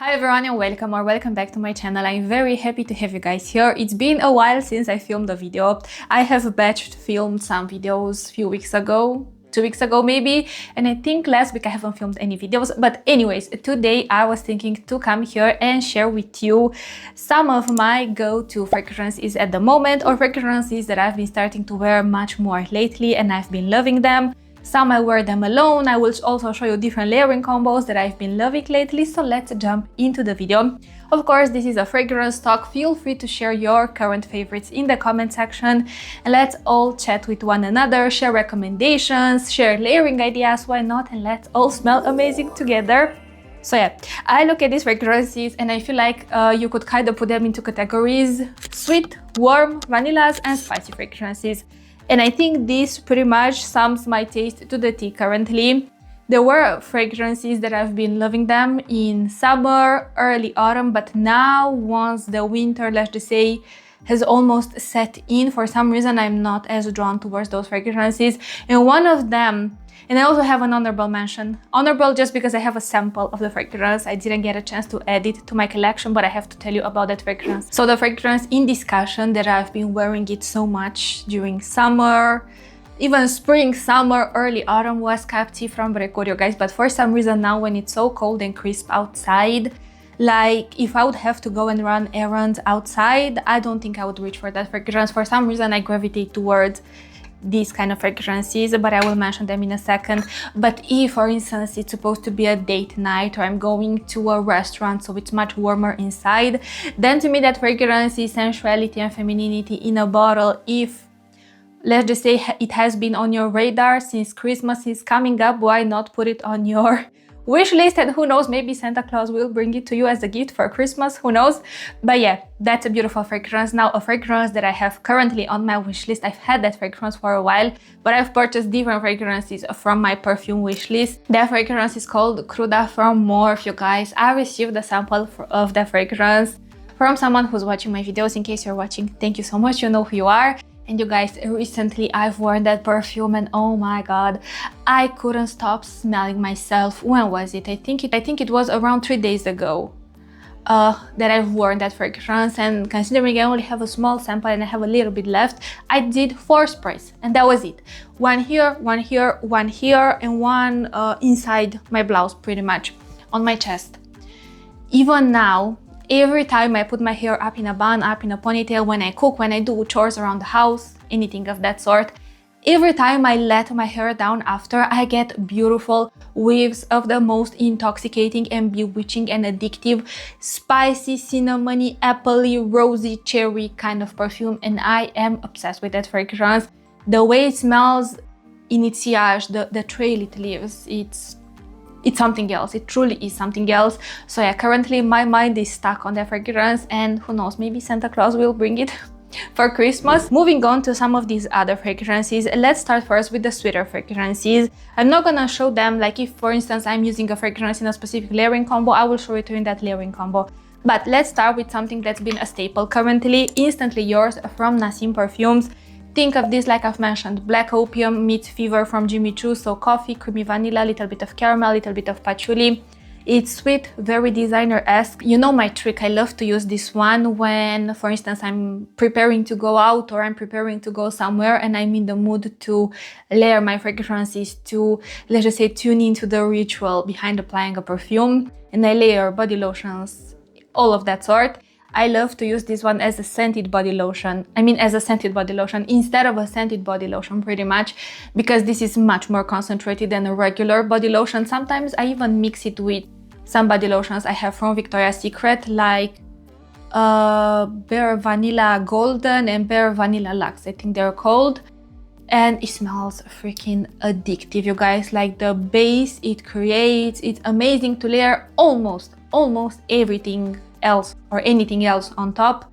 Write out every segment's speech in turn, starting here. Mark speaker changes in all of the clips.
Speaker 1: Hi everyone and welcome or welcome back to my channel. I'm very happy to have you guys here. It's been a while since I filmed a video. I have batched filmed some videos a few weeks ago, 2 weeks ago maybe, and I think last week I haven't filmed any videos. But anyways, today I was thinking to come here and share with you some of my go-to fragrances at the moment, or fragrances that I've been starting to wear much more lately and I've been loving them. Some I wear them alone. I will also show you different layering combos that I've been loving lately, so let's jump into the video. Of course, this is a fragrance talk. Feel free to share your current favorites in the comment section and let's all chat with one another, share recommendations, share layering ideas, why not, and let's all smell amazing together. So yeah, I look at these fragrances and I feel like you could kind of put them into categories: sweet, warm, vanillas, and spicy fragrances. And I think this pretty much sums my taste to the T currently. There were fragrances that I've been loving them in summer, early autumn, but now once the winter, let's just say, has almost set in, for some reason I'm not as drawn towards those fragrances. And one of them, and I also have an honorable mention. Honorable just because I have a sample of the fragrance. I didn't get a chance to add it to my collection, but I have to tell you about that fragrance. So the fragrance in discussion that I've been wearing it so much during summer, even spring, summer, early autumn, was Capti from Gregorio, guys. But for some reason now when it's so cold and crisp outside, like if I would have to go and run errands outside, I don't think I would reach for that fragrance. For some reason I gravitate towards these kind of fragrances, but I will mention them in a second. But if, for instance, it's supposed to be a date night or I'm going to a restaurant, so it's much warmer inside, then to me that fragrance is sensuality and femininity in a bottle. If, let's just say, it has been on your radar since Christmas is coming up, why not put it on your wish list? And who knows, maybe Santa Claus will bring it to you as a gift for Christmas, who knows. But yeah, that's a beautiful fragrance. Now, a fragrance that I have currently on my wish list. I've had that fragrance for a while, but I've purchased different fragrances from my perfume wish list. That fragrance is called Cruda from Morphe, you guys. I received a sample of that fragrance from someone who's watching my videos. In case you're watching, thank you so much, you know who you are. And you guys, recently I've worn that perfume and oh my god, I couldn't stop smelling myself. When was it? I think it was around 3 days ago that I've worn that fragrance, and considering I only have a small sample and I have a little bit left, I did 4 sprays and that was it. One here, one here, one here, and one inside my blouse, pretty much on my chest. Even now, every time I put my hair up in a bun, up in a ponytail, when I cook, when I do chores around the house, anything of that sort, every time I let my hair down after, I get beautiful waves of the most intoxicating and bewitching and addictive, spicy, cinnamony, appley, rosy, cherry kind of perfume, and I am obsessed with that fragrance. The way it smells in its sillage, the trail it leaves, it's something else. It truly is something else. So yeah, currently my mind is stuck on that fragrance, and who knows, maybe Santa Claus will bring it for Christmas. Moving on to some of these other fragrances, let's start first with the sweeter fragrances. I'm not gonna show them, like if for instance I'm using a fragrance in a specific layering combo, I will show it to you in that layering combo. But let's start with something that's been a staple currently, Instantly Yours from Naseem Perfumes. Think of this, like I've mentioned, Black Opium meets Fever from Jimmy Choo, so coffee, creamy vanilla, little bit of caramel, little bit of patchouli. It's sweet, very designer-esque. You know my trick, I love to use this one when, for instance, I'm preparing to go out or I'm preparing to go somewhere and I'm in the mood to layer my fragrances to, let's just say, tune into the ritual behind applying a perfume. And I layer body lotions, all of that sort. I love to use this one as a scented body lotion. As a scented body lotion instead of a scented body lotion, pretty much, because this is much more concentrated than a regular body lotion. Sometimes I even mix it with some body lotions I have from Victoria's Secret, like Bare Vanilla Golden and Bare Vanilla Luxe, I think they're called. And it smells freaking addictive, you guys. Like the base it creates, it's amazing to layer almost everything else or anything else on top.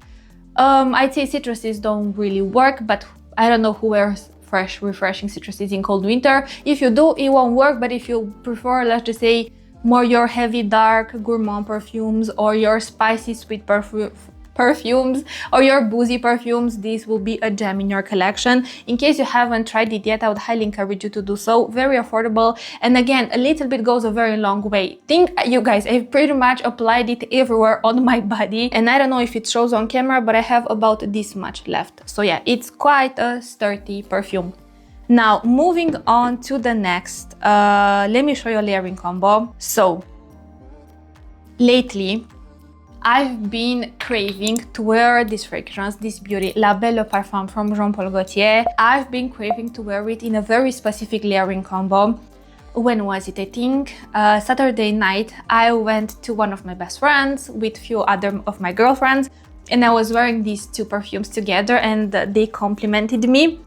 Speaker 1: I'd say citruses don't really work, but I don't know who wears fresh, refreshing citruses in cold winter. If you do, it won't work, but if you prefer, let's just say, more your heavy, dark, gourmand perfumes or your spicy, sweet perfume, perfumes or your boozy perfumes, this will be a gem in your collection. In case you haven't tried it yet, I would highly encourage you to do so. Very affordable, and again, a little bit goes a very long way. Think, you guys, I've pretty much applied it everywhere on my body, and I don't know if it shows on camera, but I have about this much left. So yeah, it's quite a sturdy perfume. Now moving on to the next, let me show you a layering combo. So lately I've been craving to wear this fragrance, this beauty, La Belle Parfum from Jean-Paul Gaultier. I've been craving to wear it in a very specific layering combo. When was it? I think Saturday night I went to one of my best friends with few other of my girlfriends, and I was wearing these two perfumes together, and they complimented me.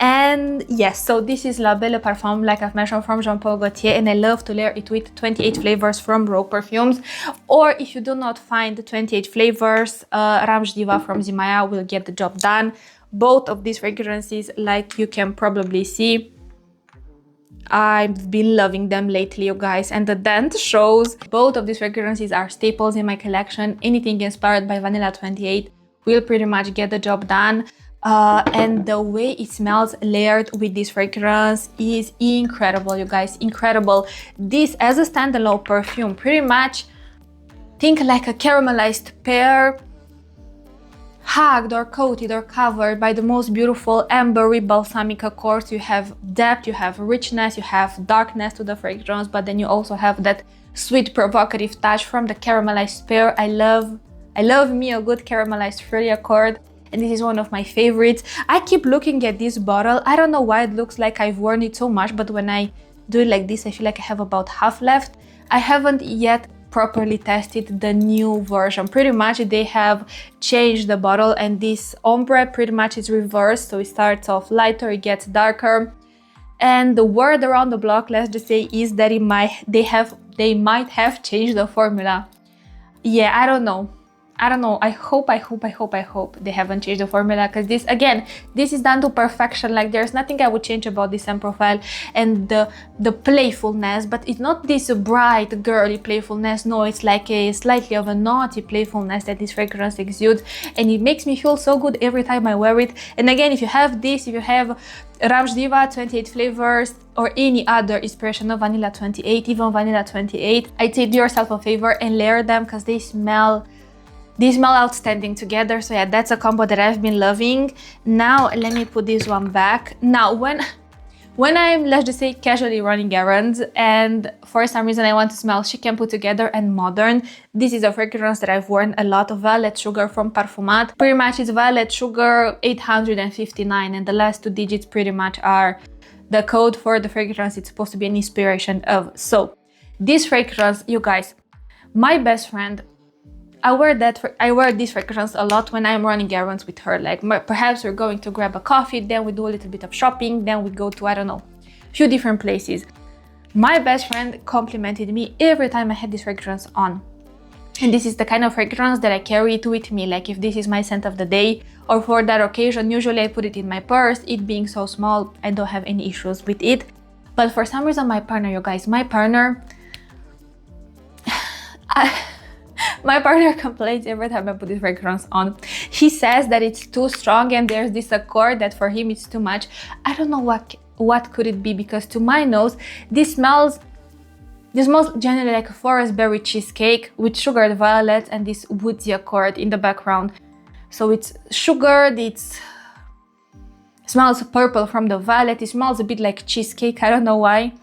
Speaker 1: And yes, so this is La Belle Parfum, like I've mentioned, from Jean-Paul Gaultier, and I love to layer it with 28 flavors from Rogue Perfumes. Or if you do not find the 28 flavors, Ramj Diva from ZIMAYA will get the job done. Both of these fragrances, like you can probably see, I've been loving them lately, you guys, and the dent shows. Both of these fragrances are staples in my collection. Anything inspired by Vanilla 28 will pretty much get the job done. And the way it smells layered with this fragrance is incredible, you guys, incredible. This as a standalone perfume, pretty much think like a caramelized pear, hugged or coated or covered by the most beautiful ambery balsamic accords. You have depth, you have richness, you have darkness to the fragrance, but then you also have that sweet provocative touch from the caramelized pear. I love me a good caramelized fruity accord, and this is one of my favorites. I keep looking at this bottle. I don't know why it looks like I've worn it so much, but when I do it like this, I feel like I have about half left. I haven't yet properly tested the new version. Pretty much they have changed the bottle, and this ombre pretty much is reversed. So it starts off lighter, it gets darker. And the word around the block, let's just say, is that they might have changed the formula. Yeah, I don't know. I hope they haven't changed the formula, because this, again, this is done to perfection. Like, there's nothing I would change about this scent profile and the playfulness, but it's not this bright girly playfulness. No, it's like a slightly of a naughty playfulness that this fragrance exudes, and it makes me feel so good every time I wear it. And again, if you have this, if you have Ramj Diva 28 flavors or any other inspiration of Vanilla 28, even Vanilla 28, I'd say do yourself a favor and layer them, because they smell outstanding together. So yeah, that's a combo that I've been loving. Now let me put this one back. Now when I'm, let's just say, casually running errands and for some reason I want to smell chic and put together and modern, this is a fragrance that I've worn a lot, of Violet Sugar from Parfumat. Pretty much it's Violet Sugar 859, and the last two digits pretty much are the code for the fragrance it's supposed to be an inspiration of. So this fragrance, you guys, my best friend, I wear this fragrance a lot when I'm running errands with her. Like, perhaps we're going to grab a coffee, then we do a little bit of shopping, then we go to, I don't know, a few different places. My best friend complimented me every time I had this fragrance on. And this is the kind of fragrance that I carry it with me. Like, if this is my scent of the day or for that occasion, usually I put it in my purse. It being so small, I don't have any issues with it. But for some reason, my partner, you guys, my partner complains every time I put this fragrance on. He says that it's too strong and there's this accord that for him it's too much. I don't know what could it be, because to my nose, this smells generally like a forest berry cheesecake with sugared violet and this woodsy accord in the background. So it's sugared, it smells purple from the violet, it smells a bit like cheesecake, I don't know why.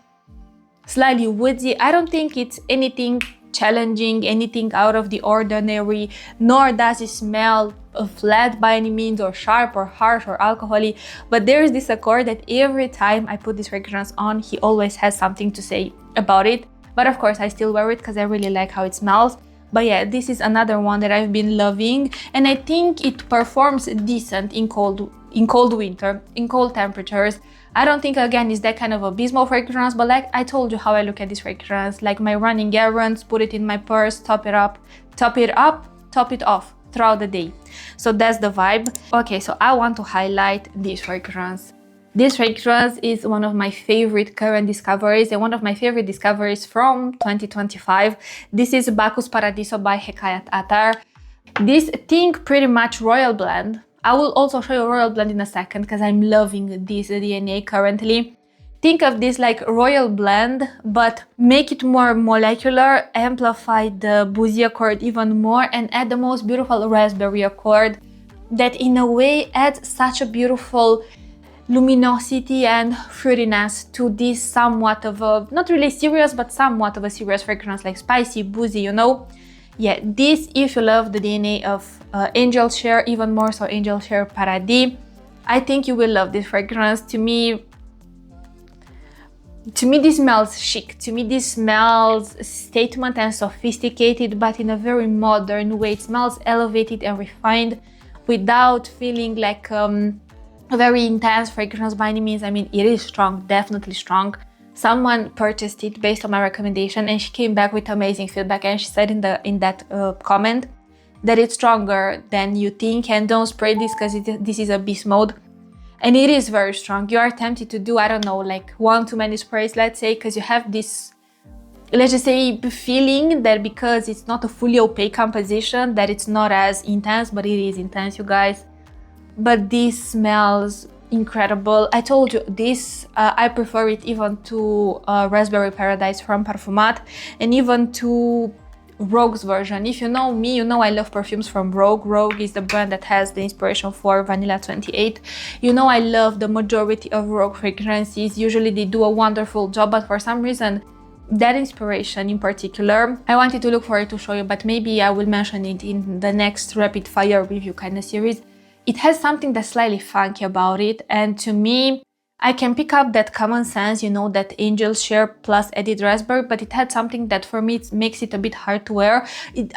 Speaker 1: Slightly woodsy. I don't think it's anything challenging, anything out of the ordinary, nor does it smell flat by any means, or sharp or harsh or alcoholy, but there's this accord that every time I put this fragrance on, he always has something to say about it. But of course I still wear it because I really like how it smells. But yeah, this is another one that I've been loving, and I think it performs decent in cold winter, in cold temperatures. I don't think, again, it's that kind of abysmal fragrance, but like I told you how I look at this fragrance, like my running errands, put it in my purse, top it off throughout the day. So that's the vibe. Okay, so I want to highlight this fragrance. This fragrance is one of my favorite current discoveries and one of my favorite discoveries from 2025. This is Bacchus Paradiso by Hekayat Attar. This think pretty much royal blend. I will also show you royal blend in a second because I'm loving this DNA currently. Think of this like royal blend, but make it more molecular, amplify the boozy accord even more, and add the most beautiful raspberry accord that in a way adds such a beautiful luminosity and fruitiness to this somewhat of a, not really serious, but somewhat of a serious fragrance, like spicy, boozy, you know? Yeah, this, if you love the DNA of Angel Share, even more so Angel Share Paradis, I think you will love this fragrance. To me this smells chic. To me this smells statement and sophisticated, but in a very modern way. It smells elevated and refined without feeling like a very intense fragrance by any means. I mean, it is strong, definitely strong. Someone purchased it based on my recommendation and she came back with amazing feedback, and she said in that comment that it's stronger than you think, and don't spray this because this is a beast mode. And it is very strong. You are tempted to do, I don't know, like one too many sprays, let's say, because you have this, let's just say, feeling that because it's not a fully opaque composition that it's not as intense, but it is intense, you guys. But this smells incredible. I told you this, I prefer it even to Raspberry Paradise from Parfumat, and even to Rogue's version. If you know me, you know I love perfumes from Rogue. Rogue is the brand that has the inspiration for Vanilla 28. You know I love the majority of Rogue fragrances. Usually they do a wonderful job, but for some reason that inspiration in particular, I wanted to look for it to show you, but maybe I will mention it in the next rapid fire review kind of series. It has something that's slightly funky about it, and to me, I can pick up that common sense, you know, that Angel Share plus added raspberry, but it had something that for me it makes it a bit hard to wear.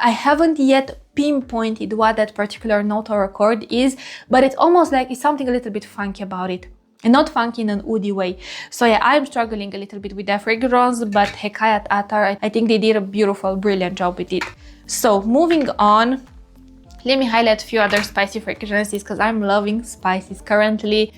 Speaker 1: I haven't yet pinpointed what that particular note or accord is, but it's almost like it's something a little bit funky about it. And not funky in an woody way. So yeah, I'm struggling a little bit with that fragrance, but Hekayat Attar, I think they did a beautiful, brilliant job with it. So moving on, let me highlight a few other spicy fragrances because I'm loving spices currently.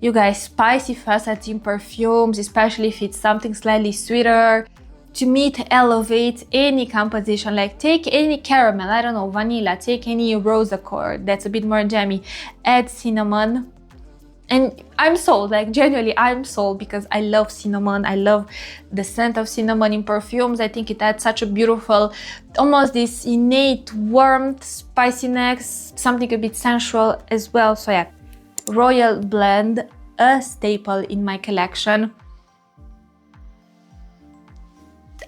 Speaker 1: You guys, spicy facets in perfumes, especially if it's something slightly sweeter, to me it elevates any composition. Like take any caramel, I don't know, vanilla, take any rose accord that's a bit more jammy, add cinnamon, and I'm sold. Like genuinely I'm sold because I love cinnamon. I love the scent of cinnamon in perfumes. I think it adds such a beautiful, almost this innate warmth, spiciness, something a bit sensual as well. So yeah, Royal Blend, a staple in my collection.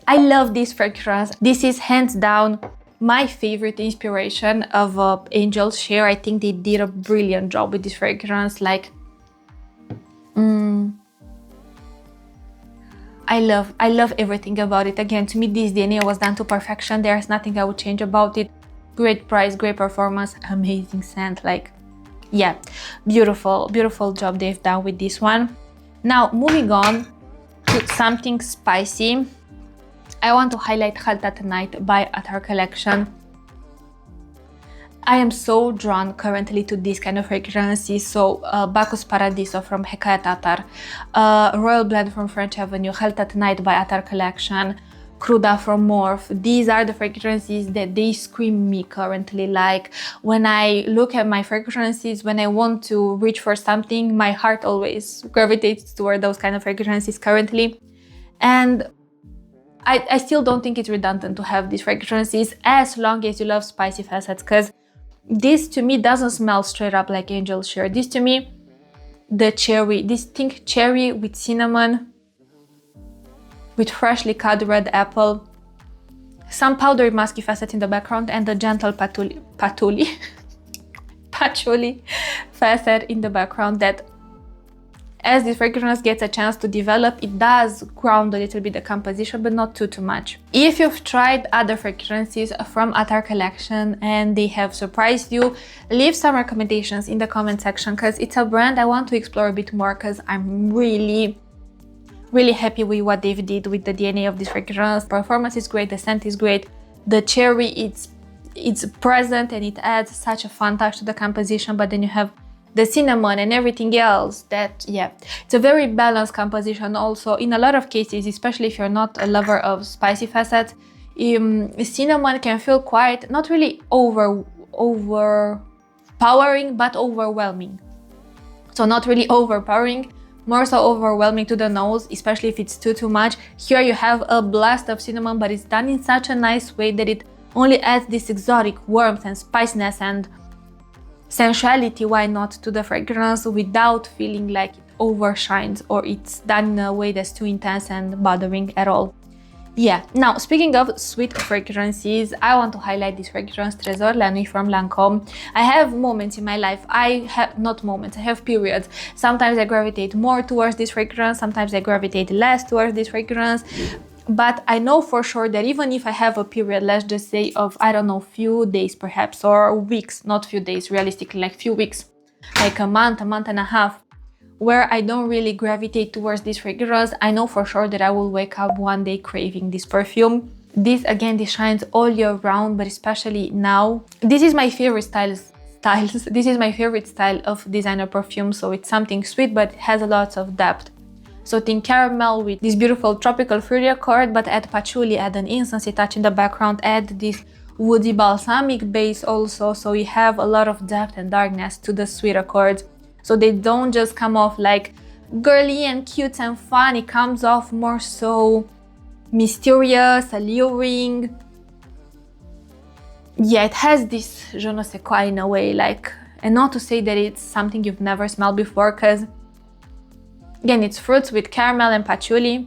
Speaker 1: I love this fragrance. This is hands down my favorite inspiration of Angel Share. I think they did a brilliant job with this fragrance. Like, I love everything about it. Again, to me, this DNA was done to perfection. There's nothing I would change about it. Great price, great performance, amazing scent. Like, yeah, beautiful, beautiful job they've done with this one. Now, moving on to something spicy, I want to highlight Khaltat Night by Attar Collection. I am so drawn currently to this kind of fragrances. So Bacchus Paradiso from Hekayat Attar, Royal Blend from French Avenue, Khaltat Night by Attar Collection, Cruda from Morph. These are the fragrances that they scream me currently. Like when I look at my fragrances, when I want to reach for something, my heart always gravitates toward those kind of fragrances currently. And I still don't think it's redundant to have these fragrances as long as you love spicy facets, because this to me doesn't smell straight up like Angel Share. This to me, the cherry, this think cherry with cinnamon, with freshly cut red apple, some powdery musky facet in the background, and a gentle patchouli facet in the background that, as this fragrance gets a chance to develop, it does ground a little bit the composition, but not too much. If you've tried other fragrances from Attar Collection and they have surprised you, leave some recommendations in the comment section, because it's a brand I want to explore a bit more, because I'm really happy with what they've did with the DNA of this fragrance. Performance is great, the scent is great, the cherry it's present and it adds such a fun touch to the composition, but then you have the cinnamon and everything else that, yeah, it's a very balanced composition. Also, in a lot of cases, especially if you're not a lover of spicy facets, cinnamon can feel quite, not really overpowering but overwhelming. So not really overpowering, more so overwhelming to the nose, especially if it's too much. Here you have a blast of cinnamon, but it's done in such a nice way that it only adds this exotic warmth and spiciness and sensuality, why not, to the fragrance without feeling like it overshines or it's done in a way that's too intense and bothering at all. Yeah, now speaking of sweet fragrances, I want to highlight this fragrance Trésor La Nuit from Lancôme. I have moments in my life, I have periods. Sometimes I gravitate more towards this fragrance, sometimes I gravitate less towards this fragrance. But I know for sure that even if I have a period, let's just say of, I don't know, few days perhaps, or weeks, not few days, realistically, like few weeks, like a month and a half, where I don't really gravitate towards this fragrance, I know for sure that I will wake up one day craving this perfume. This shines all year round, but especially now. This is my favorite styles. This is my favorite style of designer perfume, so it's something sweet, but it has a lot of depth. So think caramel with this beautiful tropical fruity accord, but add patchouli, add an incensey touch in the background, add this woody balsamic base also, so you have a lot of depth and darkness to the sweet accords. So they don't just come off like girly and cute and fun, it comes off more so mysterious, alluring. Yeah, it has this je ne sais quoi in a way, like, and not to say that it's something you've never smelled before, because again, it's fruits with caramel and patchouli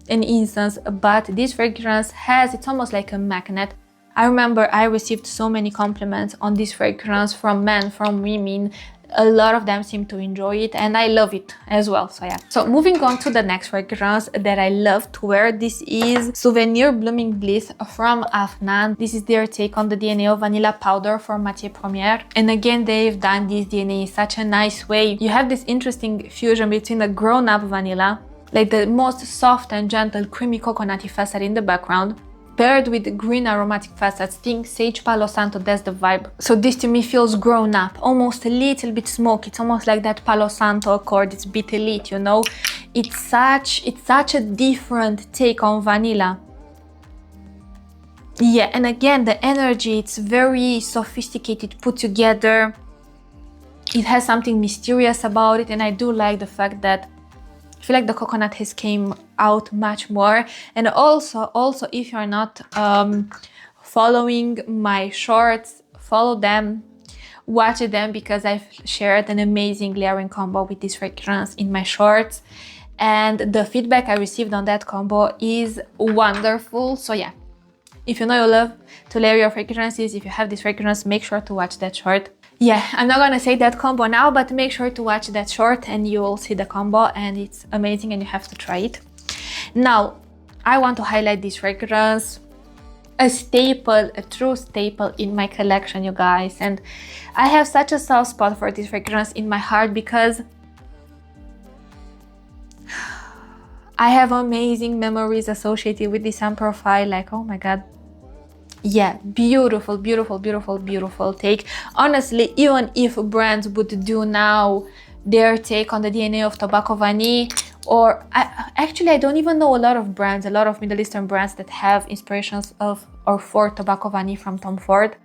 Speaker 1: and incense, but this fragrance it's almost like a magnet. I remember I received so many compliments on this fragrance from men, from women. A lot of them seem to enjoy it and I love it as well, so yeah. So moving on to the next fragrance that I love to wear, this is Souvenir Blooming Bliss from Afnan. This is their take on the DNA of vanilla powder for Matière Première, and again they've done this DNA in such a nice way. You have this interesting fusion between a grown-up vanilla, like the most soft and gentle creamy coconutty facet in the background, paired with green aromatic facets. Think sage, Palo Santo, that's the vibe. So this to me feels grown up, almost a little bit smoky. It's almost like that Palo Santo accord, it's a bit elite, you know? It's such a different take on vanilla. Yeah, and again, the energy, it's very sophisticated, put together. It has something mysterious about it, and I do like the fact that I feel like the coconut has came out much more. And also if you're not following my shorts, follow them, watch them, because I've shared an amazing layering combo with this fragrance in my shorts, and the feedback I received on that combo is wonderful. So yeah, if you know you love to layer your fragrances, if you have this fragrance, make sure to watch that short. Yeah, I'm not gonna say that combo now, but make sure to watch that short and you will see the combo, and it's amazing and you have to try it. Now, I want to highlight this fragrance, a staple, a true staple in my collection, you guys. And I have such a soft spot for this fragrance in my heart because I have amazing memories associated with this scent profile, like, oh my god. Yeah, beautiful, beautiful, beautiful, beautiful take. Honestly, even if brands would do now their take on the DNA of Tobacco Vanille, or I don't even know a lot of brands, a lot of Middle Eastern brands that have inspirations of or for Tobacco Vanille from Tom Ford.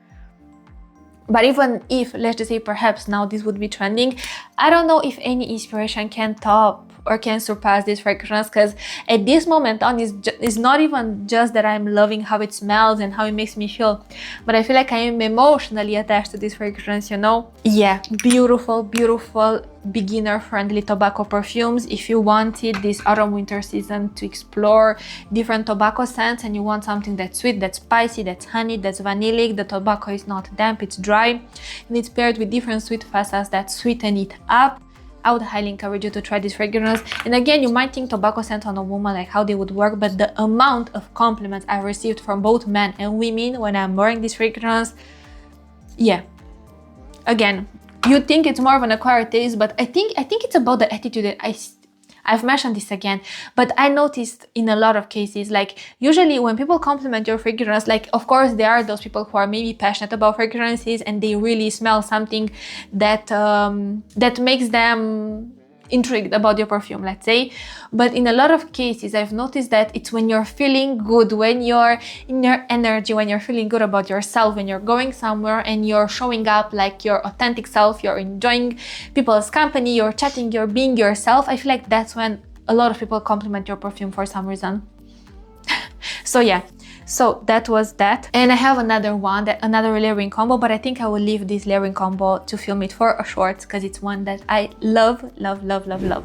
Speaker 1: But even if, let's just say, perhaps now this would be trending, I don't know if any inspiration can top or can surpass this fragrance, because at this moment on, it's not even just that I'm loving how it smells and how it makes me feel, but I feel like I am emotionally attached to this fragrance, you know? Yeah, beautiful, beautiful, beginner-friendly tobacco perfumes. If you wanted this autumn-winter season to explore different tobacco scents and you want something that's sweet, that's spicy, that's honey, that's vanillic, the tobacco is not damp, it's dry, and it's paired with different sweet facets that sweeten it up, I would highly encourage you to try this fragrance. And again, you might think tobacco scent on a woman, like how they would work, but the amount of compliments I received from both men and women when I'm wearing this fragrance, yeah. Again, you think it's more of an acquired taste, but I think it's about the attitude that I've mentioned this again, but I noticed in a lot of cases, like usually when people compliment your fragrance, like of course there are those people who are maybe passionate about fragrances and they really smell something that that makes them intrigued about your perfume, let's say. But in a lot of cases, I've noticed that it's when you're feeling good, when you're in your energy, when you're feeling good about yourself, when you're going somewhere and you're showing up like your authentic self, you're enjoying people's company, you're chatting, you're being yourself. I feel like that's when a lot of people compliment your perfume for some reason. So yeah, so that was that. And I have another one, another layering combo, but I think I will leave this layering combo to film it for a short because it's one that I love.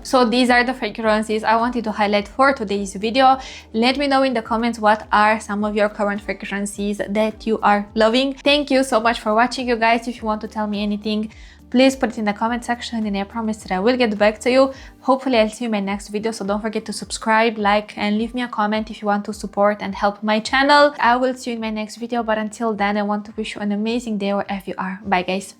Speaker 1: So these are the fragrances I wanted to highlight for today's video. Let me know in the comments what are some of your current fragrances that you are loving. Thank you so much for watching, you guys. If you want to tell me anything, please put it in the comment section and I promise that I will get back to you. Hopefully I'll see you in my next video, so don't forget to subscribe, like, and leave me a comment if you want to support and help my channel. I will see you in my next video, but until then I want to wish you an amazing day wherever you are. Bye guys.